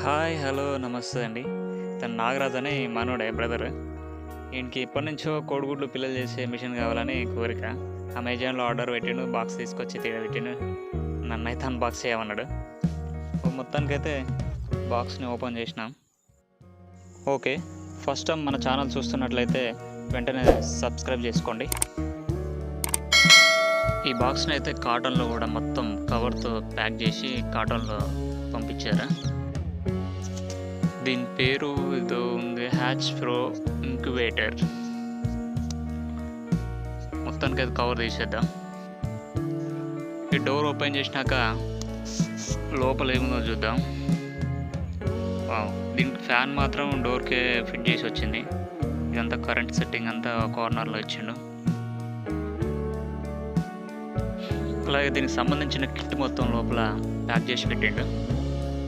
Hi, hello, నమస్తే అండి. తను నాగరాజ్ అని మనోడే బ్రదర్. ఈయనకి ఎప్పటినుంచో కోడిగుడ్లు పిల్లలు చేసే మిషన్ కావాలని కోరిక. అమెజాన్‌లో ఆర్డర్ పెట్టిండు. బాక్స్ తీసుకొచ్చి పెట్టిండు. నన్నైతే అన్బాక్స్ చేయమన్నాడు. మొత్తానికైతే బాక్స్‌ని ఓపెన్ చేసినాం. ఓకే. ఫస్ట్ టైం మన ఛానల్ చూస్తున్నట్లయితే వెంటనే సబ్స్క్రైబ్ చేసుకోండి. ఈ బాక్స్ని అయితే కాటన్లో కూడా మొత్తం కవర్తో ప్యాక్ చేసి కాటన్లో పంపించారు. దీని పేరు ఏదో ఉంది, హ్యాచ్ ప్రో ఇంక్యుబేటర్. మొత్తానికి అది కవర్ తీసేద్దాం. ఈ డోర్ ఓపెన్ చేసినాక లోపల ఏముందో చూద్దాం. దీనికి ఫ్యాన్ మాత్రం డోర్కే ఫిట్ చేసి వచ్చింది. ఇదంతా కరెంట్ సెట్టింగ్ అంతా కార్నర్లో ఇచ్చిండు. అలాగే దీనికి సంబంధించిన కిట్ మొత్తం లోపల ప్యాక్ చేసి పెట్టిండు.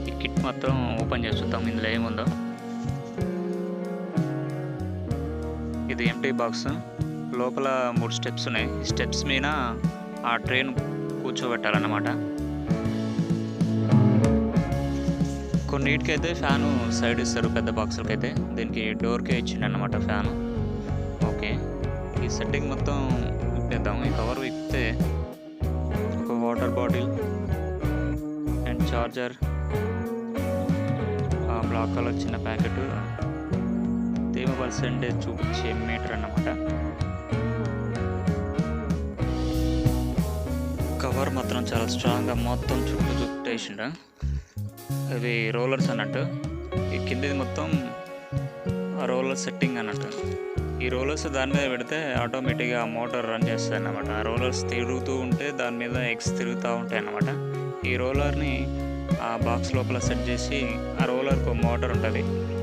ఈ కిట్ మొత్తం ఓపెన్ చేసి చూద్దాం ఇందులో ఏముందో. ఇది ఎంటీ బాక్స్. లోపల 3 స్టెప్స్ ఉన్నాయి. ఈ స్టెప్స్ మీద ఆ ట్రైన్ కూర్చోబెట్టాలన్నమాట. కొన్నిటికైతే ఫ్యాను సైడ్ ఇస్తారు, పెద్ద బాక్సులకి అయితే. దీనికి డోర్కే ఇచ్చిండు అన్నమాట ఫ్యాను. ఓకే, ఈ సెట్టింగ్ మొత్తం విప్పేద్దాం. ఈ కవర్ విప్పితే ఒక water bottle and charger, black colour చిన్న ప్యాకెట్, తేమ పర్సెంటేజ్ చూపించే మీటర్ అన్నమాట. కవర్ మాత్రం చాలా స్ట్రాంగ్గా మొత్తం చుట్టూ చుట్టేసిండు. అవి రోలర్స్ అన్నట్టు. ఈ కిందది మొత్తం రోలర్ సెట్టింగ్ అన్నట్టు. ఈ రోలర్స్ దాని మీద పెడితే ఆటోమేటిక్గా మోటార్ రన్ చేస్తుంది అన్నమాట. ఆ రోలర్స్ తిరుగుతూ ఉంటే దాని మీద ఎగ్స్ తిరుగుతూ ఉంటాయి అన్నమాట. ఈ రోలర్ని ఆ బాక్స్ లోపల సెట్ చేసి, ఆ రోలర్కి మోటార్ ఉంటుంది.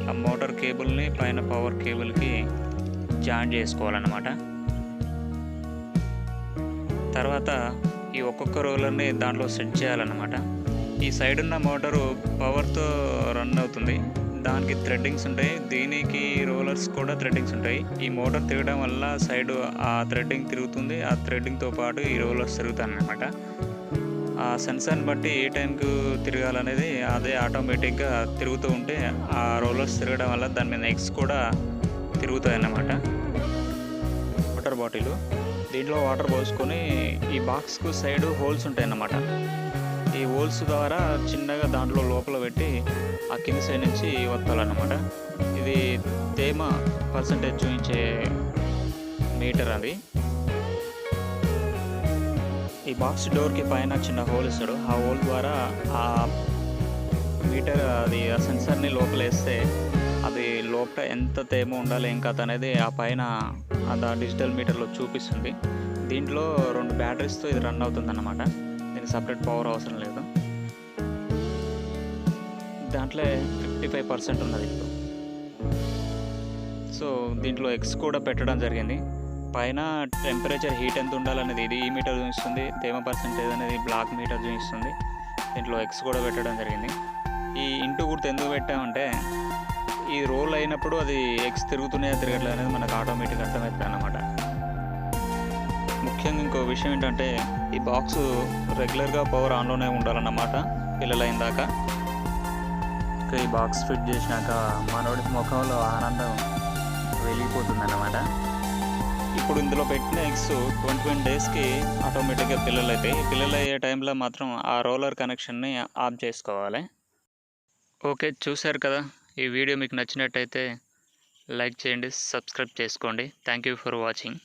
ఆ మోటార్ కేబుల్ని పైన పవర్ కేబుల్కి జాయిన్ చేసుకోవాలన్నమాట. తర్వాత ఈ ఒక్కొక్క రోలర్ని దాంట్లో సెట్ చేయాలన్నమాట. ఈ సైడ్ ఉన్న మోటారు పవర్తో రన్ అవుతుంది. దానికి థ్రెడ్డింగ్స్ ఉంటాయి. దీనికి రోలర్స్ కూడా థ్రెడ్డింగ్స్ ఉంటాయి. ఈ మోటార్ తిరగడం వల్ల సైడ్ ఆ థ్రెడ్డింగ్ తిరుగుతుంది. ఆ థ్రెడ్డింగ్తో పాటు ఈ రోలర్స్ తిరుగుతాయి అన్నమాట. ఆ సెన్సార్ని బట్టి ఏ టైంకు తిరగాలనేది అదే ఆటోమేటిక్గా తిరుగుతూ ఉంటే ఆ రోలర్స్ తిరగడం వల్ల దాని మీద ఎగ్స్ కూడా తిరుగుతాయి అన్నమాట. వాటర్ బాటిల్, దీంట్లో వాటర్ పోసుకొని ఈ బాక్స్కు సైడ్ హోల్స్ ఉంటాయి అన్నమాట. ఈ హోల్స్ ద్వారా చిన్నగా దాంట్లో లోపల పెట్టి ఆ కింది సైడ్ నుంచి వత్తాలన్నమాట. ఇది తేమ పర్సంటేజ్ చూపించే మీటర్ అది. ఈ బాక్స్ డోర్కి పైన చిన్న హోల్ ఇస్తాడు. ఆ హోల్ ద్వారా ఆ మీటర్, అది ఆ సెన్సార్ని లోపల వేస్తే అది లోపల ఎంత తేమ ఉండాలి ఏం కథ అనేది ఆ పైన అది డిజిటల్ మీటర్లో చూపిస్తుంది. దీంట్లో 2 బ్యాటరీస్తో ఇది రన్ అవుతుంది అన్నమాట. దీనికి సపరేట్ పవర్ అవసరం లేదు. దాంట్లో 55% ఉన్నది ఇప్పుడు. సో దీంట్లో ఎగ్స్ కూడా పెట్టడం జరిగింది. పైన టెంపరేచర్, హీట్ ఎంత ఉండాలనేది ఇది ఈ మీటర్ చూపిస్తుంది. తేమ పర్సెంటేజ్ అనేది బ్లాక్ మీటర్ చూపిస్తుంది. దీంట్లో ఎగ్స్ కూడా పెట్టడం జరిగింది. ఈ ఇంటూ గుర్తు ఎందుకు పెట్టామంటే ఈ రోల్ అయినప్పుడు అది ఎగ్స్ తిరుగుతున్నాయా తిరగట్లేదు అనేది మనకు ఆటోమేటిక్ అర్థమవుతుంది అన్నమాట. ముఖ్యంగా ఇంకో విషయం ఏంటంటే ఈ బాక్స్ రెగ్యులర్గా పవర్ ఆన్లోనే ఉండాలన్నమాట పిల్లలైన దాకా. ఈ బాక్స్ ఫిట్ చేసినాక మనోడికి ముఖంలో ఆనందం వెలిగిపోతుంది అన్నమాట. ఇప్పుడు ఇందులో పెట్టిన ఎగ్స్ 21 డేస్కి ఆటోమేటిక్గా పిల్లలు అవుతాయి. పిల్లలు అయ్యే టైంలో మాత్రం ఆ రోలర్ కనెక్షన్ని ఆఫ్ చేసుకోవాలి. ఓకే, చూశారు కదా. ఈ వీడియో మీకు నచ్చినట్టయితే లైక్ చేయండి, సబ్స్క్రైబ్ చేసుకోండి. Thank you for watching.